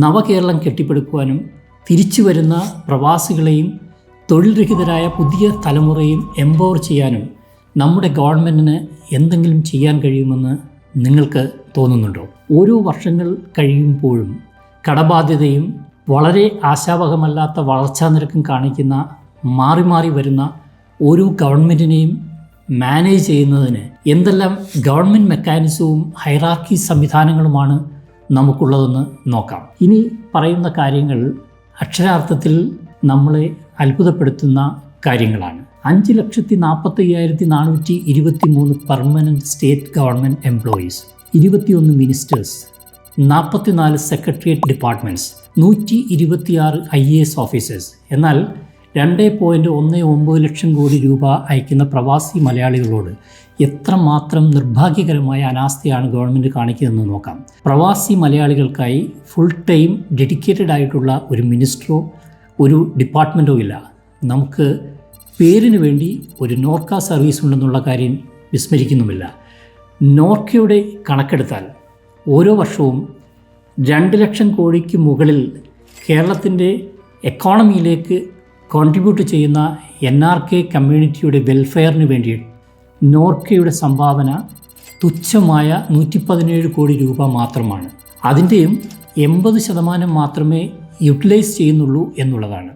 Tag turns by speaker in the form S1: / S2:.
S1: നവകേരളം കെട്ടിപ്പടുക്കുവാനും തിരിച്ചു വരുന്ന പ്രവാസികളെയും തൊഴിൽ രഹിതരായ പുതിയ തലമുറയും എംപവർ ചെയ്യാനും നമ്മുടെ ഗവൺമെൻറ്റിന് എന്തെങ്കിലും ചെയ്യാൻ കഴിയുമെന്ന് നിങ്ങൾക്ക് തോന്നുന്നുണ്ടോ? ഓരോ വർഷങ്ങൾ കഴിയുമ്പോഴും കടബാധ്യതയും വളരെ ആശാവഹമല്ലാത്ത വളർച്ചാ നിരക്കും കാണിക്കുന്ന മാറി മാറി വരുന്ന ഓരോ ഗവൺമെൻറ്റിനെയും മാനേജ് ചെയ്യുന്നതിന് എന്തെല്ലാം ഗവൺമെൻറ് മെക്കാനിസവും ഹൈറാർക്കി സംവിധാനങ്ങളുമാണ് നമുക്കുള്ളതെന്ന് നോക്കാം. ഇനി പറയുന്ന കാര്യങ്ങൾ അക്ഷരാർത്ഥത്തിൽ നമ്മളെ അത്ഭുതപ്പെടുത്തുന്ന കാര്യങ്ങളാണ്. 5,45,423 permanent state government employees, 21 ministers, 44 secretariat departments, 126 IAS officers. എന്നാൽ 2.19 ലക്ഷം കോടി രൂപ അയക്കുന്ന പ്രവാസി മലയാളികളോട് എത്രമാത്രം നിർഭാഗ്യകരമായ അനാസ്ഥയാണ് ഗവൺമെൻറ് കാണിക്കുന്നതെന്ന് നോക്കാം. പ്രവാസി മലയാളികൾക്കായി ഫുൾ ടൈം ഡെഡിക്കേറ്റഡ് ആയിട്ടുള്ള ഒരു മിനിസ്റ്ററോ ഒരു ഡിപ്പാർട്ട്മെൻറ്റോ ഇല്ല. നമുക്ക് പേരിന് വേണ്ടി ഒരു നോർക്ക സർവീസ് ഉണ്ടെന്നുള്ള കാര്യം വിസ്മരിക്കുന്നുമില്ല. നോർക്കയുടെ കണക്കെടുത്താൽ ഓരോ വർഷവും 2 ലക്ഷം കോടിക്ക് മുകളിൽ കേരളത്തിൻ്റെ എക്കോണമിയിലേക്ക് കോൺട്രിബ്യൂട്ട് ചെയ്യുന്ന NRK കമ്മ്യൂണിറ്റിയുടെ വെൽഫെയറിന് വേണ്ടി നോർക്കയുടെ സംഭാവന തുച്ഛമായ 117 കോടി രൂപ മാത്രമാണ്. അതിൻ്റെയും 80% മാത്രമേ യൂട്ടിലൈസ് ചെയ്യുന്നുള്ളൂ എന്നുള്ളതാണ്.